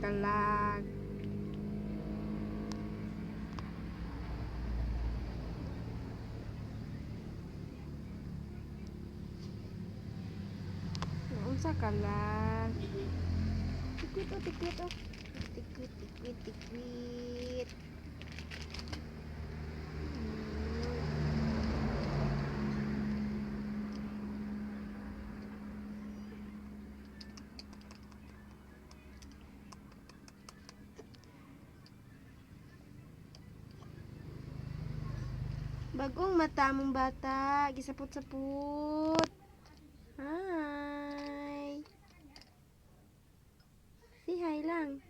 kalag. Unsa kalag? Tikwit oh, tikwit oh. Tikwit, tikwit, tikwit. Bagong mata mong bata, gisapot-sapot. Hi. Say hi lang.